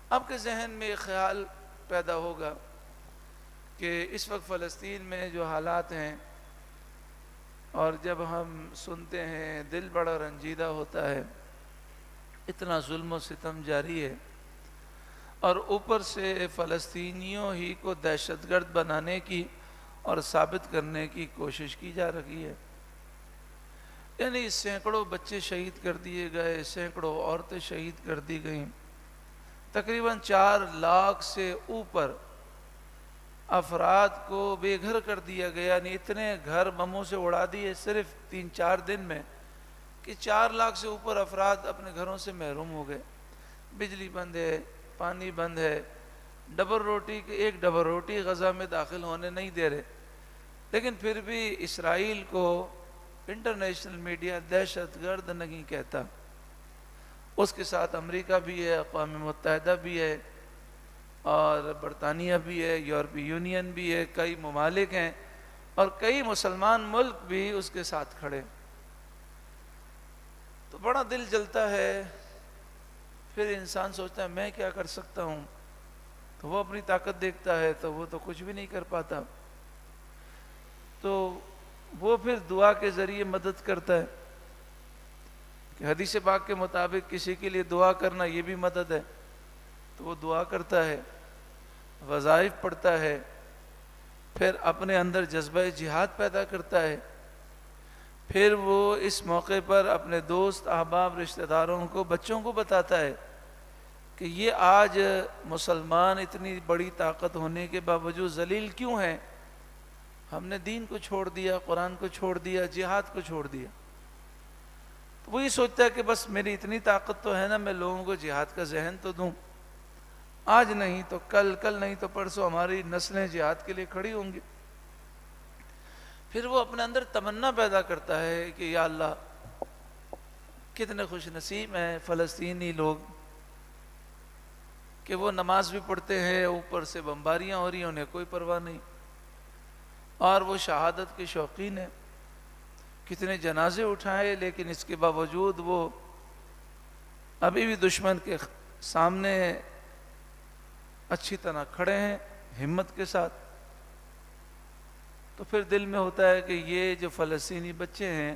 آپ کے ذہن میں ایک خیال پیدا ہوگا کہ اس وقت فلسطین میں جو حالات ہیں، اور جب ہم سنتے ہیں دل بڑا رنجیدہ ہوتا ہے، اتنا ظلم و ستم جاری ہے، اور اوپر سے فلسطینیوں ہی کو دہشت گرد بنانے کی اور ثابت کرنے کی کوشش کی جا رہی ہے۔ یعنی سینکڑوں بچے شہید کر دیے گئے، سینکڑوں عورتیں شہید کر دی گئیں، تقریباً 4 لاکھ سے اوپر افراد کو بے گھر کر دیا گیا۔ یعنی اتنے گھر بموں سے اڑا دیے صرف 3-4 دن میں کہ 4 لاکھ سے اوپر افراد اپنے گھروں سے محروم ہو گئے۔ بجلی بند ہے، پانی بند ہے، ایک ڈبل روٹی غزہ میں داخل ہونے نہیں دے رہے، لیکن پھر بھی اسرائیل کو انٹرنیشنل میڈیا دہشت گرد نہیں کہتا۔ اس کے ساتھ امریکہ بھی ہے، اقوام متحدہ بھی ہے، اور برطانیہ بھی ہے، یورپی یونین بھی ہے، کئی ممالک ہیں، اور کئی مسلمان ملک بھی اس کے ساتھ کھڑے۔ تو بڑا دل جلتا ہے۔ پھر انسان سوچتا ہے میں کیا کر سکتا ہوں، تو وہ اپنی طاقت دیکھتا ہے تو وہ تو کچھ بھی نہیں کر پاتا، تو وہ پھر دعا کے ذریعے مدد کرتا ہے کہ حدیث پاک کے مطابق کسی کے لیے دعا کرنا یہ بھی مدد ہے، تو وہ دعا کرتا ہے، وظائف پڑھتا ہے، پھر اپنے اندر جذبہ جہاد پیدا کرتا ہے، پھر وہ اس موقع پر اپنے دوست احباب رشتہ داروں کو بچوں کو بتاتا ہے کہ یہ آج مسلمان اتنی بڑی طاقت ہونے کے باوجود ذلیل کیوں ہیں، ہم نے دین کو چھوڑ دیا، قرآن کو چھوڑ دیا، جہاد کو چھوڑ دیا۔ تو وہی سوچتا ہے کہ بس میری اتنی طاقت تو ہے نا، میں لوگوں کو جہاد کا ذہن تو دوں، آج نہیں تو کل، کل نہیں تو پرسوں ہماری نسلیں جہاد کے لیے کھڑی ہوں گی۔ پھر وہ اپنے اندر تمنا پیدا کرتا ہے کہ یا اللہ کتنے خوش نصیب ہیں فلسطینی لوگ کہ وہ نماز بھی پڑھتے ہیں، اوپر سے بمباریاں ہو رہی ہیں، انہیں کوئی پرواہ نہیں، اور وہ شہادت کے شوقین ہیں، کتنے جنازے اٹھائے، لیکن اس کے باوجود وہ ابھی بھی دشمن کے سامنے اچھی طرح کھڑے ہیں ہمت کے ساتھ۔ تو پھر دل میں ہوتا ہے کہ یہ جو فلسطینی بچے ہیں،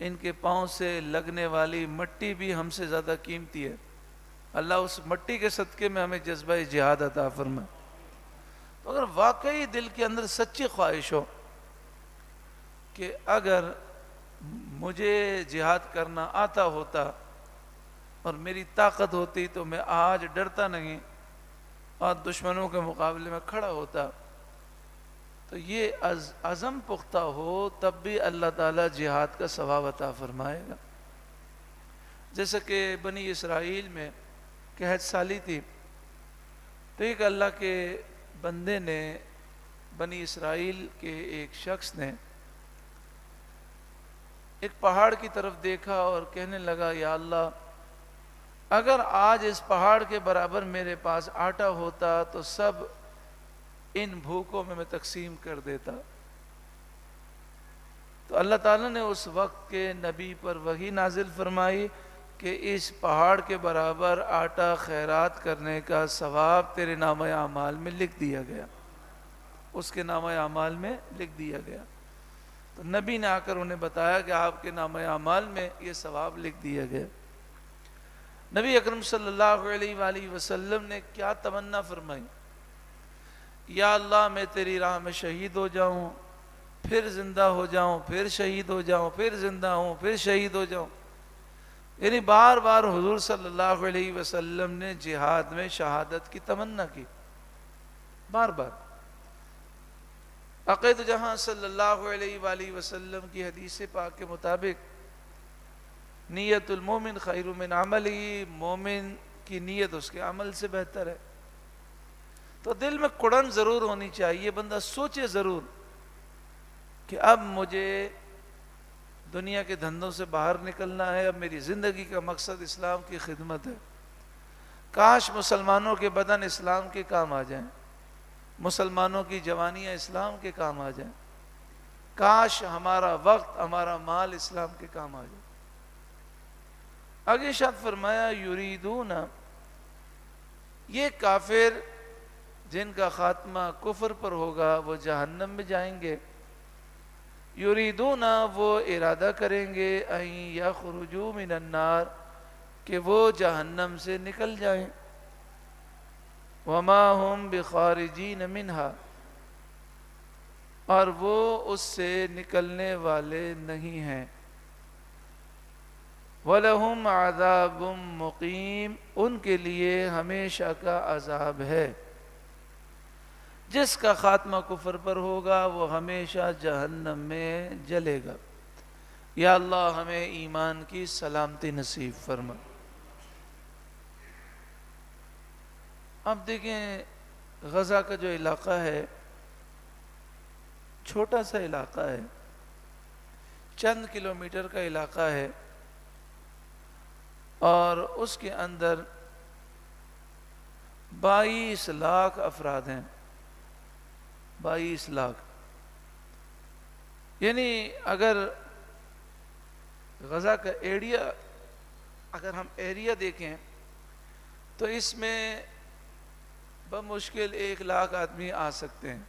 ان کے پاؤں سے لگنے والی مٹی بھی ہم سے زیادہ قیمتی ہے، اللہ اس مٹی کے صدقے میں ہمیں جذبہ جہاد عطا فرمائے۔ تو اگر واقعی دل کے اندر سچی خواہش ہو کہ اگر مجھے جہاد کرنا آتا ہوتا اور میری طاقت ہوتی تو میں آج ڈرتا نہیں اور دشمنوں کے مقابلے میں کھڑا ہوتا، تو یہ عزم پختہ ہو تب بھی اللہ تعالیٰ جہاد کا ثواب عطا فرمائے گا۔ جیسا کہ بنی اسرائیل میں قحط سالی تھی، تو ایک اللہ کے بندے نے، بنی اسرائیل کے ایک شخص نے ایک پہاڑ کی طرف دیکھا اور کہنے لگا یا اللہ اگر آج اس پہاڑ کے برابر میرے پاس آٹا ہوتا تو سب ان بھوکوں میں تقسیم کر دیتا۔ تو اللہ تعالیٰ نے اس وقت کے نبی پر وحی نازل فرمائی کہ اس پہاڑ کے برابر آٹا خیرات کرنے کا ثواب تیرے نامہ اعمال میں لکھ دیا گیا، اس کے نامہ اعمال میں لکھ دیا گیا۔ تو نبی نے آ کر انہیں بتایا کہ آپ کے نامہ اعمال میں یہ ثواب لکھ دیا گیا۔ نبی اکرم صلی اللہ علیہ وآلہ وسلم نے کیا تمنا فرمائی، یا اللہ میں تیری راہ میں شہید ہو جاؤں، پھر زندہ ہو جاؤں، پھر شہید ہو جاؤں، پھر زندہ ہوں، پھر شہید ہو جاؤں۔ یعنی بار بار حضور صلی اللہ علیہ وسلم نے جہاد میں شہادت کی تمنا کی، بار بار۔ عقید جہاں صلی اللہ علیہ وآلہ وسلم کی حدیث پاک کے مطابق نیت المومن خیر من عملی، مومن کی نیت اس کے عمل سے بہتر ہے۔ تو دل میں کڑن ضرور ہونی چاہیے، بندہ سوچے ضرور کہ اب مجھے دنیا کے دھندوں سے باہر نکلنا ہے، اب میری زندگی کا مقصد اسلام کی خدمت ہے۔ کاش مسلمانوں کے بدن اسلام کے کام آ جائیں، مسلمانوں کی جوانیاں اسلام کے کام آ جائیں، کاش ہمارا وقت، ہمارا مال اسلام کے کام آ جائے۔ آگے ارشاد فرمایا یریدون یہ کافر جن کا خاتمہ کفر پر ہوگا وہ جہنم میں جائیں گے. یریدون، وہ ارادہ کریں گے، ان یخرجوا من النار، کہ وہ جہنم سے نکل جائیں. وما هم بخارجین منہا، اور وہ اس سے نکلنے والے نہیں ہیں. وَلَهُمْ عَذَابٌ مُقِيمٌ، ان کے لیے ہمیشہ کا عذاب ہے. جس کا خاتمہ کفر پر ہوگا وہ ہمیشہ جہنم میں جلے گا. یا اللہ ہمیں ایمان کی سلامتی نصیب فرما. اب دیکھیں غزہ کا جو علاقہ ہے چھوٹا سا علاقہ ہے، چند کلومیٹر کا علاقہ ہے، اور اس کے اندر 22 لاکھ افراد ہیں. 22 لاکھ، یعنی اگر غزہ کا ایریا، اگر ہم ایریا دیکھیں تو اس میں بمشکل 1 لاکھ آدمی آ سکتے ہیں.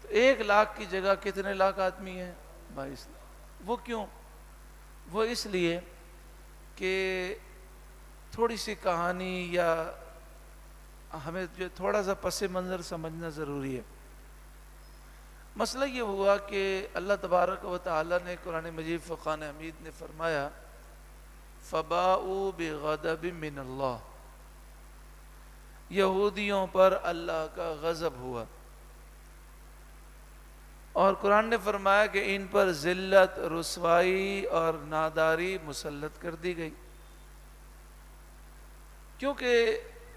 تو 1 لاکھ کی جگہ کتنے لاکھ آدمی ہیں؟ 22 لاکھ. وہ کیوں؟ وہ اس لیے کہ تھوڑی سی کہانی یا ہمیں جو تھوڑا سا پس منظر سمجھنا ضروری ہے. مسئلہ یہ ہوا کہ اللہ تبارک و تعالی نے قرآن مجید فرقان حمید نے فرمایا فَبَاءُوا بِغَضَبٍ مِّنَ اللَّهِ، یہودیوں پر اللہ کا غضب ہوا. اور قرآن نے فرمایا کہ ان پر ذلت، رسوائی اور ناداری مسلط کر دی گئی، کیونکہ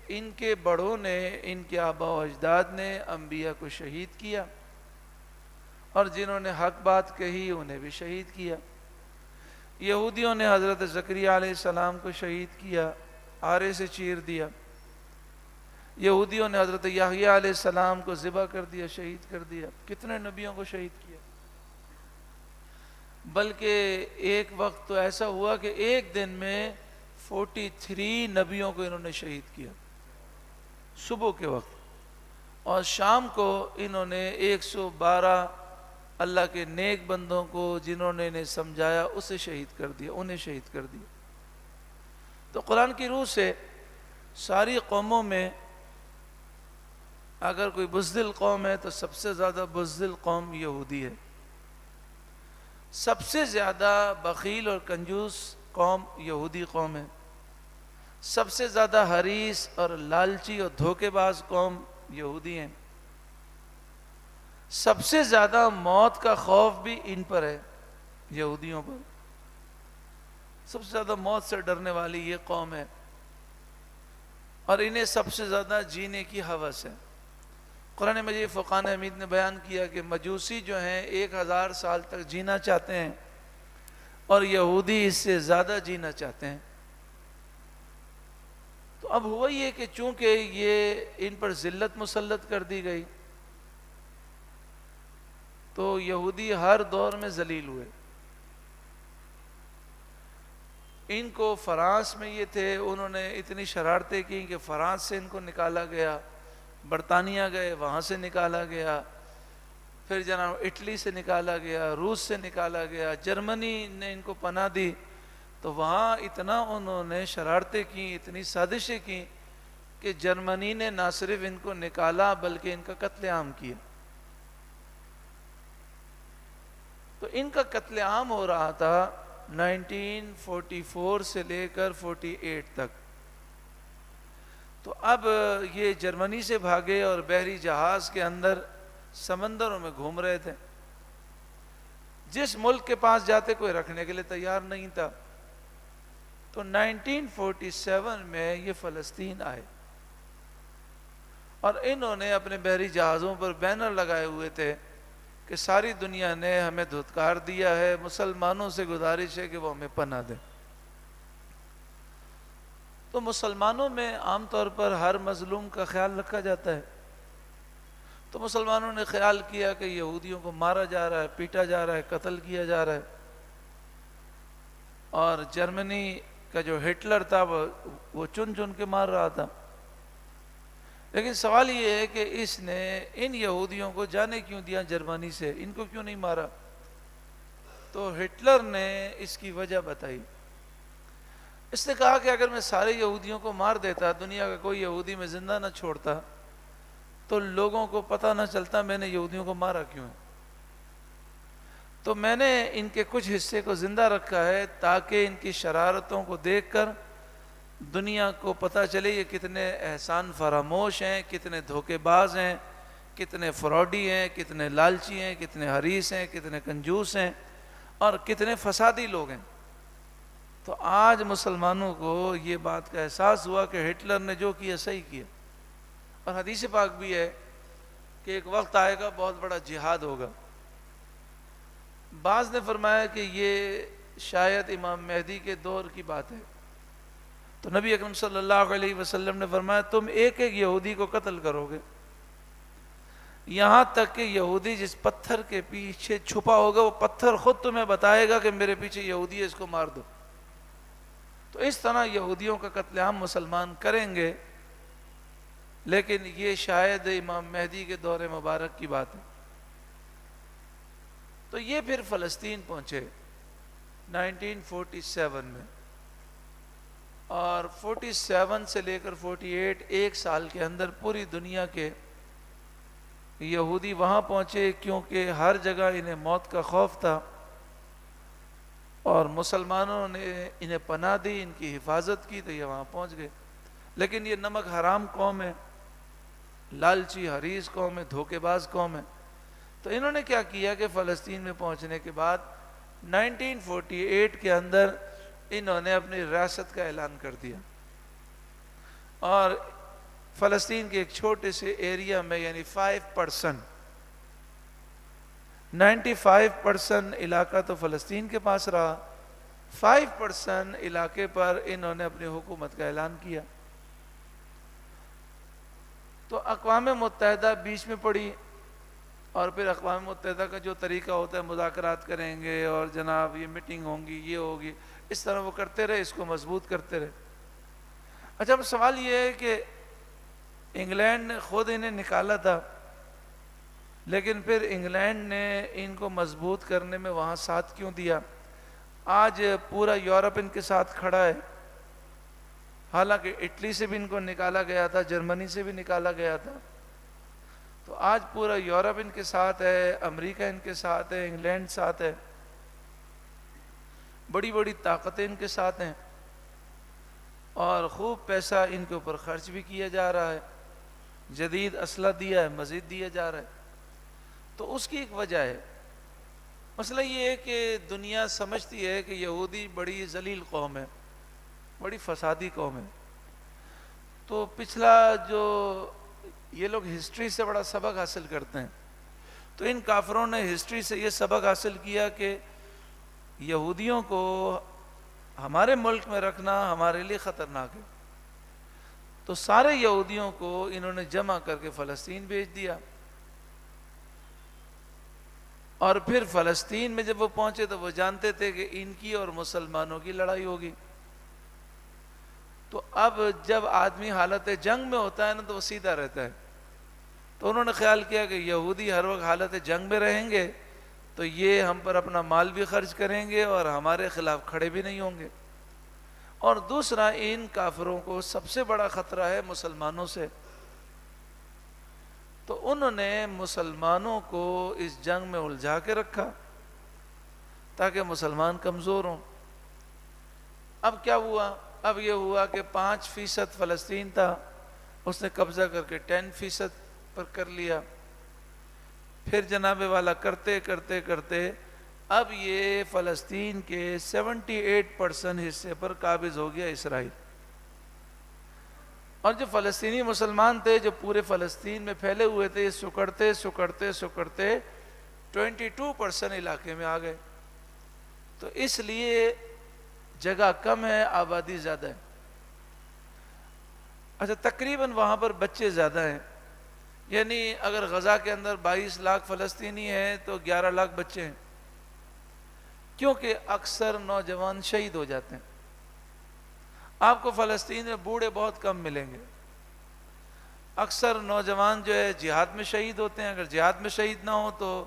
ان کے بڑوں نے، ان کے آباء و اجداد نے انبیاء کو شہید کیا، اور جنہوں نے حق بات کہی انہیں بھی شہید کیا. یہودیوں نے حضرت زکریہ علیہ السلام کو شہید کیا، آرے سے چیر دیا. یہودیوں نے حضرت یحییٰ علیہ السلام کو ذبح کر دیا، شہید کر دیا. کتنے نبیوں کو شہید کیا. بلکہ ایک وقت تو ایسا ہوا کہ ایک دن میں 43 نبیوں کو انہوں نے شہید کیا صبح کے وقت، اور شام کو انہوں نے 112 اللہ کے نیک بندوں کو جنہوں نے انہیں سمجھایا اسے شہید کر دیا، انہیں شہید کر دیا. تو قرآن کی روح سے ساری قوموں میں اگر کوئی بزدل قوم ہے تو سب سے زیادہ بزدل قوم یہودی ہے. سب سے زیادہ بخیل اور کنجوس قوم یہودی قوم ہے. سب سے زیادہ حریص اور لالچی اور دھوکے باز قوم یہودی ہیں. سب سے زیادہ موت کا خوف بھی ان پر ہے، یہودیوں پر. سب سے زیادہ موت سے ڈرنے والی یہ قوم ہے، اور انہیں سب سے زیادہ جینے کی ہوس ہے. قرآن مجید فرقان حمید نے بیان کیا کہ مجوسی جو ہیں 1000 سال تک جینا چاہتے ہیں، اور یہودی اس سے زیادہ جینا چاہتے ہیں. تو اب ہوا یہ کہ چونکہ یہ ان پر ذلت مسلط کر دی گئی تو یہودی ہر دور میں ذلیل ہوئے. ان کو فرانس میں یہ تھے، انہوں نے اتنی شرارتیں کی کہ فرانس سے ان کو نکالا گیا، برطانیہ گئے وہاں سے نکالا گیا، پھر جناب اٹلی سے نکالا گیا، روس سے نکالا گیا، جرمنی نے ان کو پناہ دی. تو وہاں اتنا انہوں نے شرارتیں کی، اتنی سازشیں کی کہ جرمنی نے نہ صرف ان کو نکالا بلکہ ان کا قتل عام کیا. تو ان کا قتل عام ہو رہا تھا 1944 سے لے کر 48 تک. تو اب یہ جرمنی سے بھاگے اور بحری جہاز کے اندر سمندروں میں گھوم رہے تھے. جس ملک کے پاس جاتے کوئی رکھنے کے لیے تیار نہیں تھا. تو 1947 میں یہ فلسطین آئے، اور انہوں نے اپنے بحری جہازوں پر بینر لگائے ہوئے تھے کہ ساری دنیا نے ہمیں دھتکار دیا ہے، مسلمانوں سے گزارش ہے کہ وہ ہمیں پناہ دیں. تو مسلمانوں میں عام طور پر ہر مظلوم کا خیال رکھا جاتا ہے. تو مسلمانوں نے خیال کیا کہ یہودیوں کو مارا جا رہا ہے، پیٹا جا رہا ہے، قتل کیا جا رہا ہے. اور جرمنی کا جو ہٹلر تھا وہ چن چن کے مار رہا تھا. لیکن سوال یہ ہے کہ اس نے ان یہودیوں کو جانے کیوں دیا جرمنی سے، ان کو کیوں نہیں مارا؟ تو ہٹلر نے اس کی وجہ بتائی. اس نے کہا کہ اگر میں سارے یہودیوں کو مار دیتا، دنیا کا کوئی یہودی میں زندہ نہ چھوڑتا، تو لوگوں کو پتہ نہ چلتا میں نے یہودیوں کو مارا کیوں ہے. تو میں نے ان کے کچھ حصے کو زندہ رکھا ہے تاکہ ان کی شرارتوں کو دیکھ کر دنیا کو پتہ چلے یہ کتنے احسان فراموش ہیں، کتنے دھوکے باز ہیں، کتنے فراڈی ہیں، کتنے لالچی ہیں، کتنے حریص ہیں، کتنے کنجوس ہیں اور کتنے فسادی لوگ ہیں. تو آج مسلمانوں کو یہ بات کا احساس ہوا کہ ہٹلر نے جو کیا صحیح کیا. اور حدیث پاک بھی ہے کہ ایک وقت آئے گا بہت بڑا جہاد ہوگا. بعض نے فرمایا کہ یہ شاید امام مہدی کے دور کی بات ہے. تو نبی اکرم صلی اللہ علیہ وسلم نے فرمایا تم ایک ایک یہودی کو قتل کرو گے، یہاں تک کہ یہودی جس پتھر کے پیچھے چھپا ہوگا وہ پتھر خود تمہیں بتائے گا کہ میرے پیچھے یہودی ہے، اس کو مار دو. تو اس طرح یہودیوں کا قتل عام مسلمان کریں گے، لیکن یہ شاید امام مہدی کے دور مبارک کی بات ہے. تو یہ پھر فلسطین پہنچے 1947 میں، اور 47 سے لے کر 48 ایک سال کے اندر پوری دنیا کے یہودی وہاں پہنچے، کیونکہ ہر جگہ انہیں موت کا خوف تھا اور مسلمانوں نے انہیں پناہ دی، ان کی حفاظت کی، تو یہ وہاں پہنچ گئے. لیکن یہ نمک حرام قوم ہے، لالچی حریص قوم ہے، دھوکے باز قوم ہے. تو انہوں نے کیا کیا کہ فلسطین میں پہنچنے کے بعد 1948 کے اندر انہوں نے اپنی ریاست کا اعلان کر دیا، اور فلسطین کے ایک چھوٹے سے ایریا میں یعنی 5% 95% علاقہ تو فلسطین کے پاس رہا، 5% علاقے پر انہوں نے اپنی حکومت کا اعلان کیا. تو اقوام متحدہ بیچ میں پڑی، اور پھر اقوام متحدہ کا جو طریقہ ہوتا ہے مذاکرات کریں گے اور جناب یہ میٹنگ ہوں گی، یہ ہوگی، اس طرح وہ کرتے رہے، اس کو مضبوط کرتے رہے. اچھا اب سوال یہ ہے کہ انگلینڈ نے خود انہیں نکالا تھا، لیکن پھر انگلینڈ نے ان کو مضبوط کرنے میں وہاں ساتھ کیوں دیا؟ آج پورا یورپ ان کے ساتھ کھڑا ہے، حالانکہ اٹلی سے بھی ان کو نکالا گیا تھا، جرمنی سے بھی نکالا گیا تھا. تو آج پورا یورپ ان کے ساتھ ہے، امریکہ ان کے ساتھ ہے، انگلینڈ ساتھ ہے، بڑی بڑی طاقتیں ان کے ساتھ ہیں، اور خوب پیسہ ان کے اوپر خرچ بھی کیا جا رہا ہے، جدید اسلحہ دیا ہے، مزید دیا جا رہا ہے. تو اس کی ایک وجہ ہے. مسئلہ یہ ہے کہ دنیا سمجھتی ہے کہ یہودی بڑی ذلیل قوم ہے، بڑی فسادی قوم ہے. تو پچھلا جو یہ لوگ ہسٹری سے بڑا سبق حاصل کرتے ہیں، تو ان کافروں نے ہسٹری سے یہ سبق حاصل کیا کہ یہودیوں کو ہمارے ملک میں رکھنا ہمارے لیے خطرناک ہے. تو سارے یہودیوں کو انہوں نے جمع کر کے فلسطین بھیج دیا، اور پھر فلسطین میں جب وہ پہنچے تو وہ جانتے تھے کہ ان کی اور مسلمانوں کی لڑائی ہوگی. تو اب جب آدمی حالت جنگ میں ہوتا ہے نا تو وہ سیدھا رہتا ہے. تو انہوں نے خیال کیا کہ یہودی ہر وقت حالت جنگ میں رہیں گے تو یہ ہم پر اپنا مال بھی خرچ کریں گے اور ہمارے خلاف کھڑے بھی نہیں ہوں گے. اور دوسرا ان کافروں کو سب سے بڑا خطرہ ہے مسلمانوں سے. تو انہوں نے مسلمانوں کو اس جنگ میں الجھا کے رکھا تاکہ مسلمان کمزور ہوں. اب کیا ہوا؟ اب یہ ہوا کہ 5% فلسطین تھا، اس نے قبضہ کر کے 10% پر کر لیا. پھر جناب والا کرتے کرتے کرتے اب یہ فلسطین کے 78% حصے پر قابض ہو گیا اسرائیل. اور جو فلسطینی مسلمان تھے جو پورے فلسطین میں پھیلے ہوئے تھے، یہ سکڑتے سکڑتے سکڑتے 22% علاقے میں آ گئے. تو اس لیے جگہ کم ہے، آبادی زیادہ ہے. اچھا تقریباً وہاں پر بچے زیادہ ہیں، یعنی اگر غزہ کے اندر 22 لاکھ فلسطینی ہیں تو 11 لاکھ بچے ہیں، کیونکہ اکثر نوجوان شہید ہو جاتے ہیں. آپ کو فلسطین میں بوڑھے بہت کم ملیں گے. اکثر نوجوان جو ہے جہاد میں شہید ہوتے ہیں، اگر جہاد میں شہید نہ ہو تو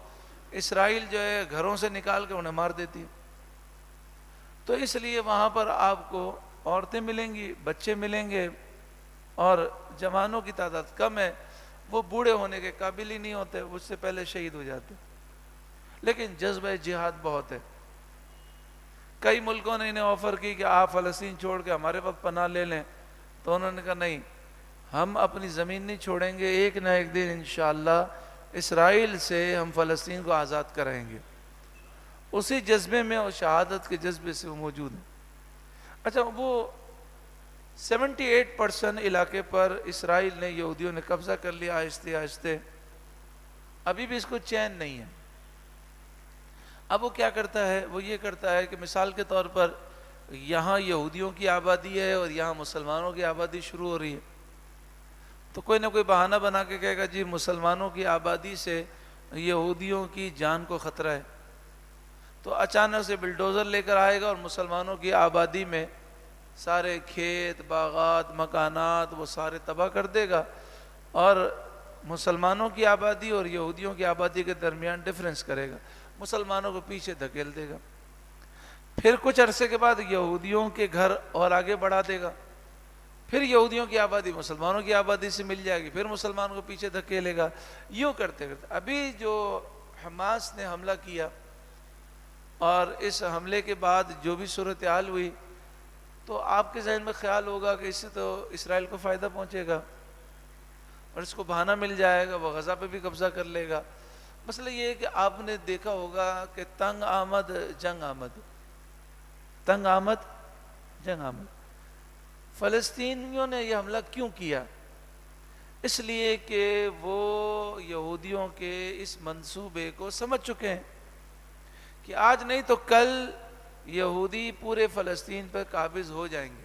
اسرائیل جو ہے گھروں سے نکال کے انہیں مار دیتی ہے۔ تو اس لیے وہاں پر آپ کو عورتیں ملیں گی، بچے ملیں گے، اور جوانوں کی تعداد کم ہے، وہ بوڑھے ہونے کے قابل ہی نہیں ہوتے، اس سے پہلے شہید ہو جاتے، لیکن جذبہ جہاد بہت ہے۔ کئی ملکوں نے انہیں آفر کی کہ آپ فلسطین چھوڑ کے ہمارے وقت پناہ لے لیں، تو انہوں نے کہا نہیں، ہم اپنی زمین نہیں چھوڑیں گے، ایک نہ ایک دن انشاءاللہ اسرائیل سے ہم فلسطین کو آزاد کرائیں گے۔ اسی جذبے میں اور شہادت کے جذبے سے وہ موجود ہیں۔ اچھا، وہ 78% علاقے پر اسرائیل نے، یہودیوں نے قبضہ کر لیا آہستہ آہستہ، ابھی بھی اس کو چین نہیں ہے۔ اب وہ کیا کرتا ہے؟ وہ یہ کرتا ہے کہ مثال کے طور پر یہاں یہودیوں کی آبادی ہے اور یہاں مسلمانوں کی آبادی شروع ہو رہی ہے، تو کوئی نہ کوئی بہانہ بنا کے کہے گا جی مسلمانوں کی آبادی سے یہودیوں کی جان کو خطرہ ہے، تو اچانک سے بلڈوزر لے کر آئے گا اور مسلمانوں کی آبادی میں سارے کھیت، باغات، مکانات وہ سارے تباہ کر دے گا، اور مسلمانوں کی آبادی اور یہودیوں کی آبادی کے درمیان ڈیفرنس کرے گا، مسلمانوں کو پیچھے دھکیل دے گا۔ پھر کچھ عرصے کے بعد یہودیوں کے گھر اور آگے بڑھا دے گا، پھر یہودیوں کی آبادی مسلمانوں کی آبادی سے مل جائے گی، پھر مسلمانوں کو پیچھے دھکیلے گا، یوں کرتے کرتے ابھی جو حماس نے حملہ کیا اور اس حملے کے بعد جو بھی صورتحال ہوئی، تو آپ کے ذہن میں خیال ہوگا کہ اس سے تو اسرائیل کو فائدہ پہنچے گا اور اس کو بہانہ مل جائے گا، وہ غزہ پہ بھی قبضہ کر لے گا۔ مسئلہ یہ ہے کہ آپ نے دیکھا ہوگا کہ تنگ آمد جنگ آمد، تنگ آمد جنگ آمد۔ فلسطینیوں نے یہ حملہ کیوں کیا؟ اس لیے کہ وہ یہودیوں کے اس منصوبے کو سمجھ چکے ہیں کہ آج نہیں تو کل یہودی پورے فلسطین پر قابض ہو جائیں گے،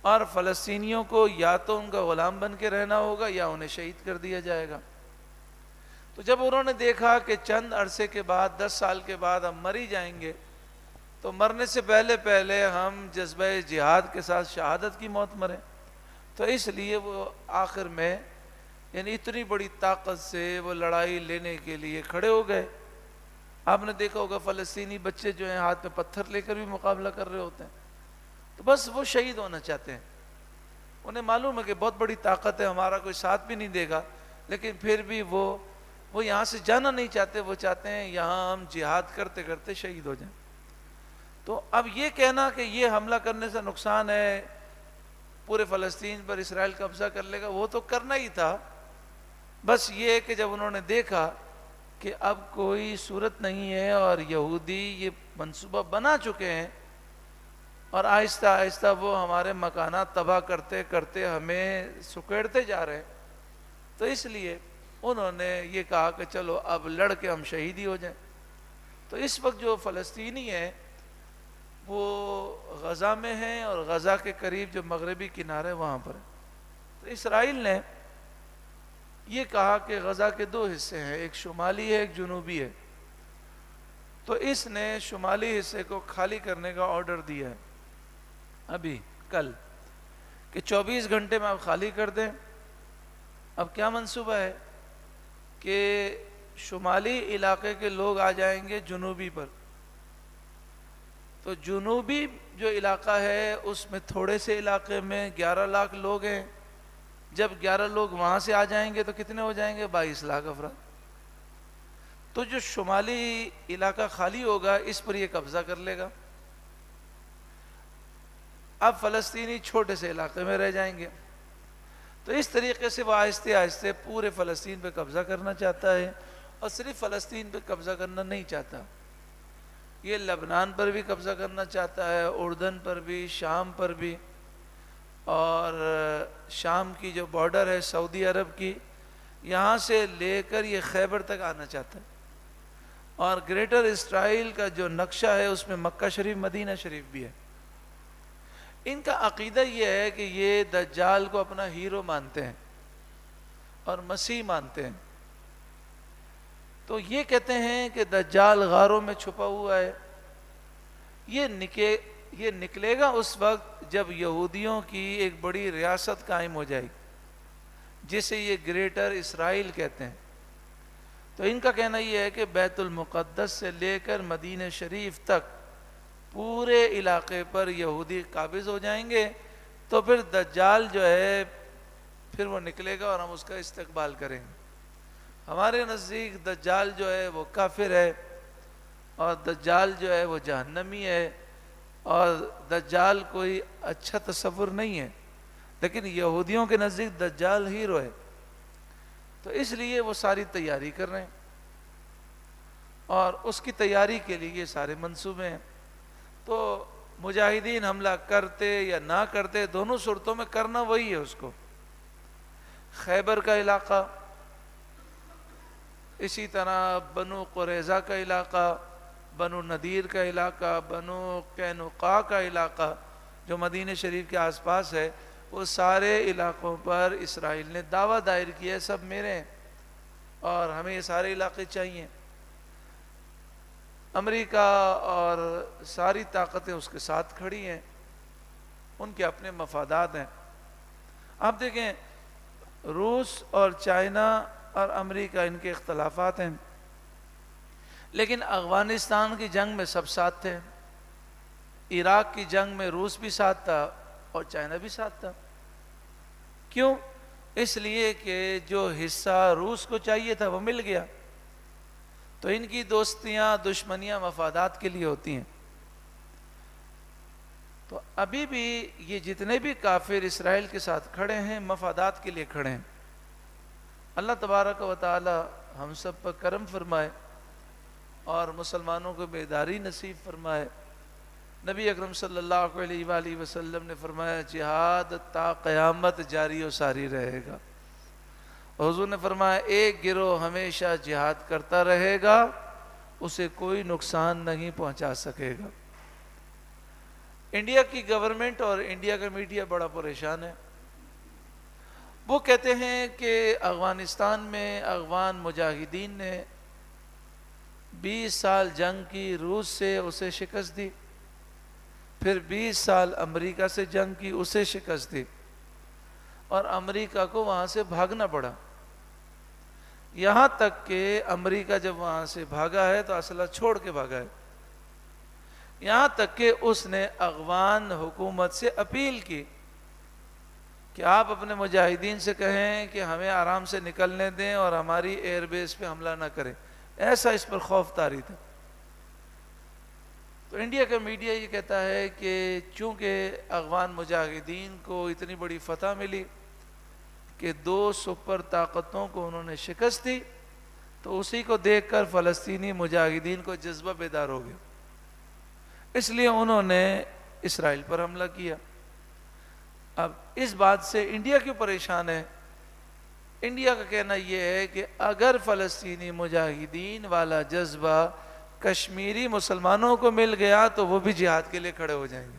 اور فلسطینیوں کو یا تو ان کا غلام بن کے رہنا ہوگا یا انہیں شہید کر دیا جائے گا۔ تو جب انہوں نے دیکھا کہ چند عرصے کے بعد، 10 سال کے بعد ہم مر ہی جائیں گے، تو مرنے سے پہلے پہلے ہم جذبہ جہاد کے ساتھ شہادت کی موت مریں، تو اس لیے وہ آخر میں یعنی اتنی بڑی طاقت سے وہ لڑائی لینے کے لیے کھڑے ہو گئے۔ آپ نے دیکھا ہوگا فلسطینی بچے جو ہیں ہاتھ میں پتھر لے کر بھی مقابلہ کر رہے ہوتے ہیں، تو بس وہ شہید ہونا چاہتے ہیں، انہیں معلوم ہے کہ بہت بڑی طاقت ہے، ہمارا کوئی ساتھ بھی نہیں دے گا، لیکن پھر بھی وہ یہاں سے جانا نہیں چاہتے، وہ چاہتے ہیں یہاں ہم جہاد کرتے کرتے شہید ہو جائیں۔ تو اب یہ کہنا کہ یہ حملہ کرنے سے نقصان ہے، پورے فلسطین پر اسرائیل قبضہ کر لے گا، وہ تو کرنا ہی تھا، بس یہ کہ جب انہوں نے دیکھا کہ اب کوئی صورت نہیں ہے اور یہودی یہ منصوبہ بنا چکے ہیں اور آہستہ آہستہ وہ ہمارے مکانات تباہ کرتے کرتے ہمیں سکیڑتے جا رہے ہیں، تو اس لیے انہوں نے یہ کہا کہ چلو اب لڑ کے ہم شہید ہی ہو جائیں۔ تو اس وقت جو فلسطینی ہیں وہ غزہ میں ہیں، اور غزہ کے قریب جو مغربی کنارے وہاں پر ہے۔ تو اسرائیل نے یہ کہا کہ غزہ کے 2 حصے ہیں، ایک شمالی ہے ایک جنوبی ہے، تو اس نے شمالی حصے کو خالی کرنے کا آرڈر دیا ہے ابھی کل، کہ 24 گھنٹے میں آپ خالی کر دیں۔ اب کیا منصوبہ ہے کہ شمالی علاقے کے لوگ آ جائیں گے جنوبی پر، تو جنوبی جو علاقہ ہے اس میں تھوڑے سے علاقے میں 11 لاکھ لوگ ہیں، جب 11 لوگ وہاں سے آ جائیں گے تو کتنے ہو جائیں گے؟ 22 لاکھ افراد۔ تو جو شمالی علاقہ خالی ہوگا اس پر یہ قبضہ کر لے گا، اب فلسطینی چھوٹے سے علاقے میں رہ جائیں گے۔ تو اس طریقے سے وہ آہستہ آہستہ پورے فلسطین پہ قبضہ کرنا چاہتا ہے، اور صرف فلسطین پہ قبضہ کرنا نہیں چاہتا، یہ لبنان پر بھی قبضہ کرنا چاہتا ہے، اردن پر بھی، شام پر بھی، اور شام کی جو بارڈر ہے سعودی عرب کی، یہاں سے لے کر یہ خیبر تک آنا چاہتا ہے، اور گریٹر اسرائیل کا جو نقشہ ہے اس میں مکہ شریف، مدینہ شریف بھی ہے۔ ان کا عقیدہ یہ ہے کہ یہ دجال کو اپنا ہیرو مانتے ہیں اور مسیح مانتے ہیں، تو یہ کہتے ہیں کہ دجال غاروں میں چھپا ہوا ہے، یہ نکلے گا اس وقت جب یہودیوں کی ایک بڑی ریاست قائم ہو جائے گی، جسے یہ گریٹر اسرائیل کہتے ہیں. تو ان کا کہنا یہ ہے کہ بیت المقدس سے لے کر مدینہ شریف تک پورے علاقے پر یہودی قابض ہو جائیں گے، تو پھر دجال جو ہے پھر وہ نکلے گا اور ہم اس کا استقبال کریں گے. ہمارے نزدیک دجال جو ہے وہ کافر ہے، اور دجال جو ہے وہ جہنمی ہے، اور دجال کوئی اچھا تصور نہیں ہے. لیکن یہودیوں کے نزدیک دجال ہیرو ہے، تو اس لیے وہ ساری تیاری کر رہے ہیں، اور اس کی تیاری کے لیے یہ سارے منصوبے ہیں. تو مجاہدین حملہ کرتے یا نہ کرتے، دونوں صورتوں میں کرنا وہی ہے اس کو. خیبر کا علاقہ، اسی طرح بنو قریظہ کا علاقہ، بنو نذیر کا علاقہ، بنو قینقاع کا علاقہ جو مدینہ شریف کے آس پاس ہے، وہ سارے علاقوں پر اسرائیل نے دعویٰ دائر کیا ہے سب میرے ہیں اور ہمیں یہ سارے علاقے چاہیے. امریکہ اور ساری طاقتیں اس کے ساتھ کھڑی ہیں، ان کے اپنے مفادات ہیں. آپ دیکھیں روس اور چائنا اور امریکہ ان کے اختلافات ہیں، لیکن افغانستان کی جنگ میں سب ساتھ تھے. عراق کی جنگ میں روس بھی ساتھ تھا اور چائنا بھی ساتھ تھا. کیوں؟ اس لیے کہ جو حصہ روس کو چاہیے تھا وہ مل گیا. تو ان کی دوستیاں دشمنیاں مفادات کے لیے ہوتی ہیں. تو ابھی بھی یہ جتنے بھی کافر اسرائیل کے ساتھ کھڑے ہیں مفادات کے لیے کھڑے ہیں. اللہ تبارک و تعالی ہم سب پر کرم فرمائے اور مسلمانوں کو بیداری نصیب فرمائے. نبی اکرم صلی اللہ علیہ وآلہ وسلم نے فرمایا جہاد تا قیامت جاری و ساری رہے گا. حضور نے فرمایا ایک گروہ ہمیشہ جہاد کرتا رہے گا، اسے کوئی نقصان نہیں پہنچا سکے گا. انڈیا کی گورنمنٹ اور انڈیا کا میڈیا بڑا پریشان ہے. وہ کہتے ہیں کہ افغانستان میں افغان مجاہدین نے 20 سال جنگ کی، روس سے اسے شکست دی، پھر 20 سال امریکہ سے جنگ کی، اسے شکست دی، اور امریکہ کو وہاں سے بھاگنا پڑا. یہاں تک کہ امریکہ جب وہاں سے بھاگا ہے تو اسلحہ چھوڑ کے بھاگا ہے. یہاں تک کہ اس نے افغان حکومت سے اپیل کی کہ آپ اپنے مجاہدین سے کہیں کہ ہمیں آرام سے نکلنے دیں اور ہماری ایئر بیس پہ حملہ نہ کریں. ایسا اس پر خوف طاری تھا. تو انڈیا کا میڈیا یہ کہتا ہے کہ چونکہ افغان مجاہدین کو اتنی بڑی فتح ملی کہ 2 سپر طاقتوں کو انہوں نے شکست دی، تو اسی کو دیکھ کر فلسطینی مجاہدین کو جذبہ بیدار ہو گیا، اس لیے انہوں نے اسرائیل پر حملہ کیا. اب اس بات سے انڈیا کیوں پریشان ہے؟ انڈیا کا کہنا یہ ہے کہ اگر فلسطینی مجاہدین والا جذبہ کشمیری مسلمانوں کو مل گیا تو وہ بھی جہاد کے لیے کھڑے ہو جائیں گے،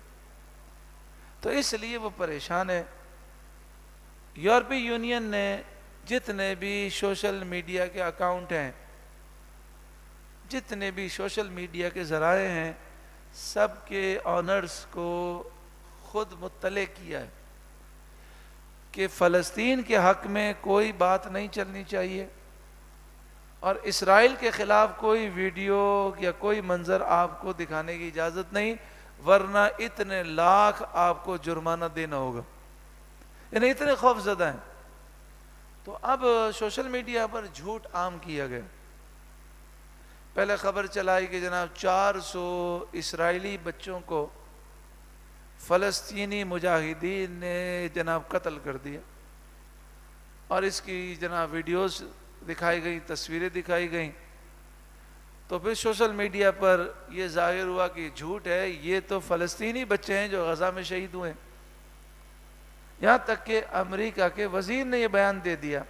تو اس لیے وہ پریشان ہے. یورپی یونین نے جتنے بھی سوشل میڈیا کے اکاؤنٹ ہیں، جتنے بھی سوشل میڈیا کے ذرائع ہیں، سب کے آنرز کو خود مطلع کیا ہے کہ فلسطین کے حق میں کوئی بات نہیں چلنی چاہیے، اور اسرائیل کے خلاف کوئی ویڈیو یا کوئی منظر آپ کو دکھانے کی اجازت نہیں، ورنہ اتنے لاکھ آپ کو جرمانہ دینا ہوگا. یعنی اتنے خوف زدہ ہیں. تو اب سوشل میڈیا پر جھوٹ عام کیا گیا. پہلے خبر چلائی کہ جناب 400 اسرائیلی بچوں کو فلسطینی مجاہدین نے جناب قتل کر دیا، اور اس کی جناب ویڈیوز دکھائی گئی، تصویریں دکھائی گئیں. تو پھر سوشل میڈیا پر یہ ظاہر ہوا کہ جھوٹ ہے، یہ تو فلسطینی بچے ہیں جو غزہ میں شہید ہوئے. یہاں تک کہ امریکہ کے وزیر نے یہ بیان دے دیا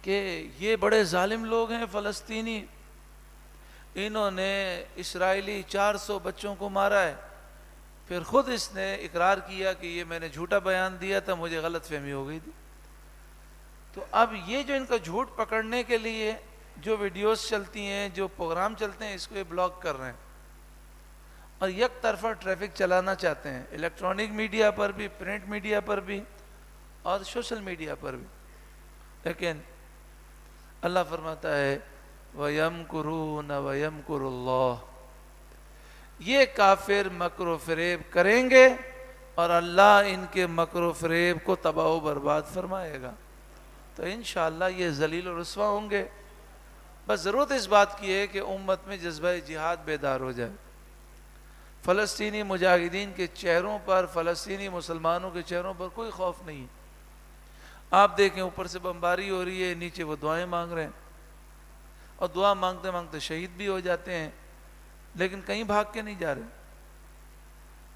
کہ یہ بڑے ظالم لوگ ہیں فلسطینی، انہوں نے اسرائیلی 400 بچوں کو مارا ہے. پھر خود اس نے اقرار کیا کہ یہ میں نے جھوٹا بیان دیا تھا، مجھے غلط فہمی ہو گئی تھی. تو اب یہ جو ان کا جھوٹ پکڑنے کے لیے جو ویڈیوز چلتی ہیں، جو پروگرام چلتے ہیں، اس کو یہ بلاک کر رہے ہیں اور یک طرفہ ٹریفک چلانا چاہتے ہیں، الیکٹرانک میڈیا پر بھی، پرنٹ میڈیا پر بھی اور سوشل میڈیا پر بھی. لیکن اللہ فرماتا ہے وَيَمْكُرُونَ وَيَمْكُرُ اللَّهُ، یہ کافر مکر و فریب کریں گے اور اللہ ان کے مکر و فریب کو تباہ و برباد فرمائے گا. تو انشاءاللہ یہ ذلیل و رسوا ہوں گے. بس ضرورت اس بات کی ہے کہ امت میں جذبہ جہاد بیدار ہو جائے. فلسطینی مجاہدین کے چہروں پر، فلسطینی مسلمانوں کے چہروں پر کوئی خوف نہیں. آپ دیکھیں اوپر سے بمباری ہو رہی ہے، نیچے وہ دعائیں مانگ رہے ہیں، اور دعا مانگتے مانگتے شہید بھی ہو جاتے ہیں، لیکن کہیں بھاگ کے نہیں جا رہے.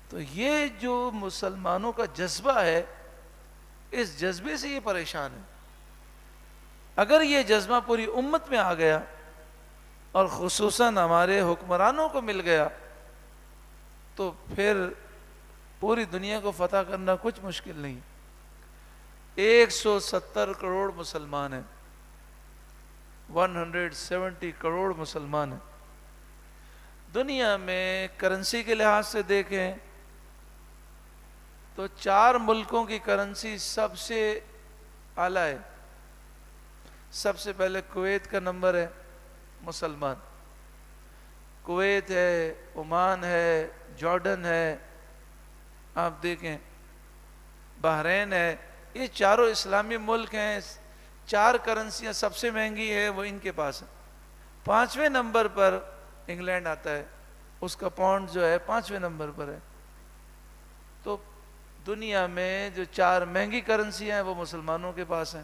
تو یہ جو مسلمانوں کا جذبہ ہے، اس جذبے سے یہ پریشان ہے. اگر یہ جذبہ پوری امت میں آ گیا اور خصوصاً ہمارے حکمرانوں کو مل گیا تو پھر پوری دنیا کو فتح کرنا کچھ مشکل نہیں. 170 کروڑ مسلمان ہیں، 170 کروڑ مسلمان ہیں. دنیا میں کرنسی کے لحاظ سے دیکھیں تو 4 ملکوں کی کرنسی سب سے اعلیٰ ہے. سب سے پہلے کویت کا نمبر ہے، مسلمان. کویت ہے، عمان ہے، جارڈن ہے، آپ دیکھیں بحرین ہے. یہ چاروں اسلامی ملک ہیں. 4 کرنسیاں سب سے مہنگی ہے وہ ان کے پاس ہیں. 5ویں نمبر پر انگلینڈ آتا ہے، اس کا پاؤنڈ جو ہے 5ویں نمبر پر ہے. تو دنیا میں جو 4 مہنگی کرنسیاں ہیں وہ مسلمانوں کے پاس ہیں.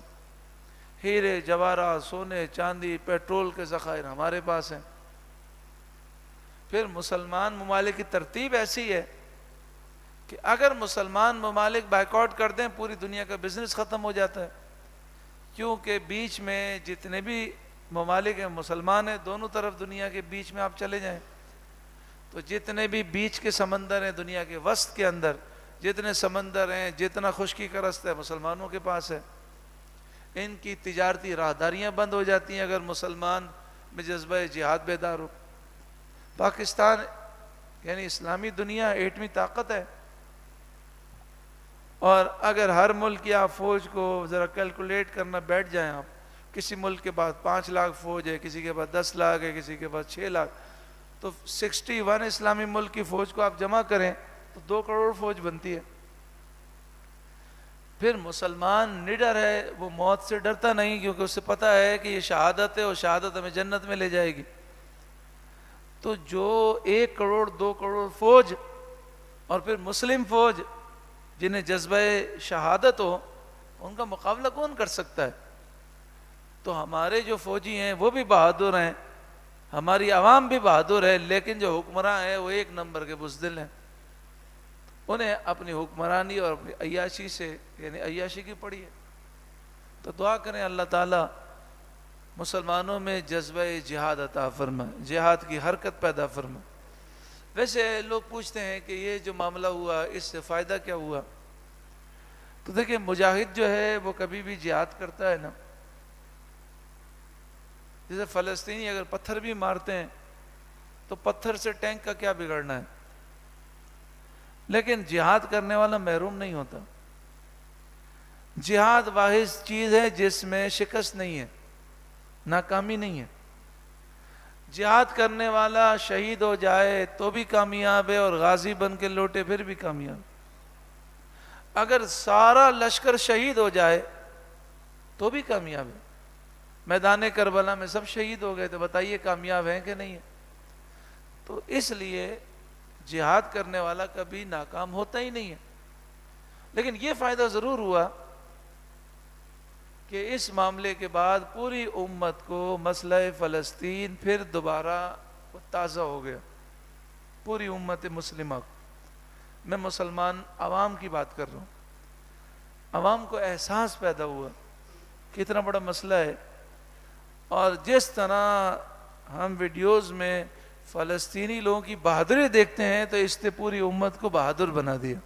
ہیرے جواہرات، سونے چاندی، پیٹرول کے ذخائر ہمارے پاس ہیں. پھر مسلمان ممالک کی ترتیب ایسی ہے کہ اگر مسلمان ممالک بائیکاٹ کر دیں پوری دنیا کا بزنس ختم ہو جاتا ہے. کیونکہ بیچ میں جتنے بھی ممالک ہیں مسلمان ہیں، دونوں طرف دنیا کے بیچ میں آپ چلے جائیں تو جتنے بھی بیچ کے سمندر ہیں دنیا کے وسط کے اندر، جتنے سمندر ہیں، جتنا خشکی کا رستہ ہے مسلمانوں کے پاس ہے. ان کی تجارتی راہداریاں بند ہو جاتی ہیں اگر مسلمان میں جذبہ جہاد بیدار ہو. پاکستان یعنی اسلامی دنیا 8ویں طاقت ہے، اور اگر ہر ملک کی آپ فوج کو ذرا کیلکولیٹ کرنا بیٹھ جائیں، آپ کسی ملک کے پاس 5 لاکھ فوج ہے، کسی کے پاس 10 لاکھ ہے، کسی کے پاس 6 لاکھ، تو 61 اسلامی ملک کی فوج کو آپ جمع کریں تو 2 کروڑ فوج بنتی ہے. پھر مسلمان نڈر ہے، وہ موت سے ڈرتا نہیں کیونکہ اسے پتہ ہے کہ یہ شہادت ہے اور شہادت ہمیں جنت میں لے جائے گی. تو جو 1 کروڑ 2 کروڑ فوج اور پھر مسلم فوج جنہیں جذبہ شہادت ہو، ان کا مقابلہ کون کر سکتا ہے؟ تو ہمارے جو فوجی ہیں وہ بھی بہادر ہیں، ہماری عوام بھی بہادر ہے، لیکن جو حکمراں ہیں وہ 1 نمبر کے بزدل ہیں. انہیں اپنی حکمرانی اور اپنی عیاشی سے یعنی عیاشی کی پڑی ہے. تو دعا کریں اللہ تعالیٰ مسلمانوں میں جذبہ جہاد عطا فرمائے، جہاد کی حرکت پیدا فرمائے. ویسے لوگ پوچھتے ہیں کہ یہ جو معاملہ ہوا اس سے فائدہ کیا ہوا؟ تو دیکھیں مجاہد جو ہے وہ کبھی بھی جہاد کرتا ہے نا، جیسے فلسطینی اگر پتھر بھی مارتے ہیں تو پتھر سے ٹینک کا کیا بگڑنا ہے، لیکن جہاد کرنے والا محروم نہیں ہوتا. جہاد واحد چیز ہے جس میں شکست نہیں ہے، ناکامی نہیں ہے. جہاد کرنے والا شہید ہو جائے تو بھی کامیاب ہے اور غازی بن کے لوٹے پھر بھی کامیاب. اگر سارا لشکر شہید ہو جائے تو بھی کامیاب ہے. میدان کربلا میں سب شہید ہو گئے تو بتائیے کامیاب ہیں کہ نہیں ہے؟ تو اس لیے جہاد کرنے والا کبھی ناکام ہوتا ہی نہیں ہے. لیکن یہ فائدہ ضرور ہوا کہ اس معاملے کے بعد پوری امت کو مسئلہ فلسطین پھر دوبارہ تازہ ہو گیا. پوری امت مسلمہ کو، میں مسلمان عوام کی بات کر رہا ہوں، عوام کو احساس پیدا ہوا کہ اتنا بڑا مسئلہ ہے. اور جس طرح ہم ویڈیوز میں فلسطینی لوگوں کی بہادری دیکھتے ہیں تو اس نے پوری امت کو بہادر بنا دیا.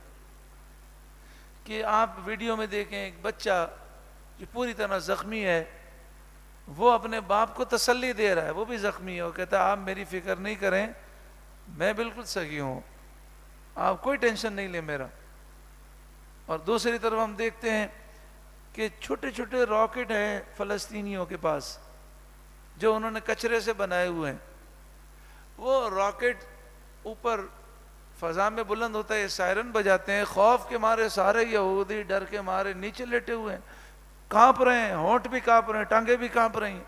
کہ آپ ویڈیو میں دیکھیں ایک بچہ جو پوری طرح زخمی ہے، وہ اپنے باپ کو تسلی دے رہا ہے، وہ بھی زخمی ہے، وہ کہتا ہے آپ میری فکر نہیں کریں، میں بالکل صحیح ہوں، آپ کوئی ٹینشن نہیں لیں میرا. اور دوسری طرف ہم دیکھتے ہیں کہ چھوٹے چھوٹے راکٹ ہیں فلسطینیوں کے پاس جو انہوں نے کچرے سے بنائے ہوئے ہیں. وہ راکٹ اوپر فضا میں بلند ہوتا ہے، سائرن بجاتے ہیں، خوف کے مارے سارے یہودی ڈر کے مارے نیچے لیٹے ہوئے ہیں، کانپ رہے ہیں، ہونٹ بھی کانپ رہے ہیں، ٹانگیں بھی کانپ رہی ہیں،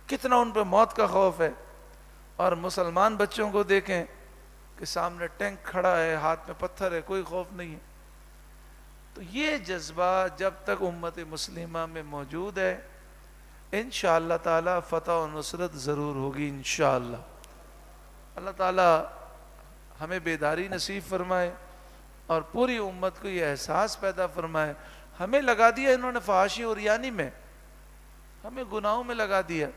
کتنا ان پہ موت کا خوف ہے. اور مسلمان بچوں کو دیکھیں کہ سامنے ٹینک کھڑا ہے، ہاتھ میں پتھر ہے، کوئی خوف نہیں ہے. تو یہ جذبہ جب تک امت مسلمہ میں موجود ہے انشاءاللہ تعالی فتح و نصرت ضرور ہوگی انشاءاللہ. اللہ تعالی ہمیں بیداری نصیب فرمائے اور پوری امت کو یہ احساس پیدا فرمائے. ہمیں لگا دیا انہوں نے فحاشی اور ریانی میں، ہمیں گناہوں میں لگا دیا.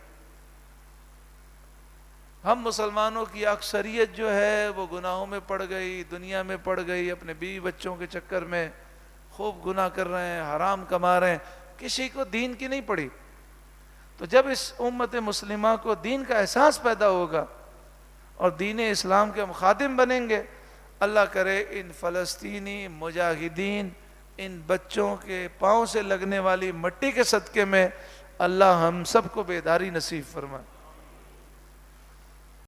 ہم مسلمانوں کی اکثریت جو ہے وہ گناہوں میں پڑ گئی، دنیا میں پڑ گئی، اپنے بیوی بچوں کے چکر میں خوب گناہ کر رہے ہیں، حرام کما رہے ہیں، کسی کو دین کی نہیں پڑی. تو جب اس امت مسلمہ کو دین کا احساس پیدا ہوگا اور دین اسلام کے ہم خادم بنیں گے، اللہ کرے ان فلسطینی مجاہدین، ان بچوں کے پاؤں سے لگنے والی مٹی کے صدقے میں اللہ ہم سب کو بیداری نصیب فرمائے.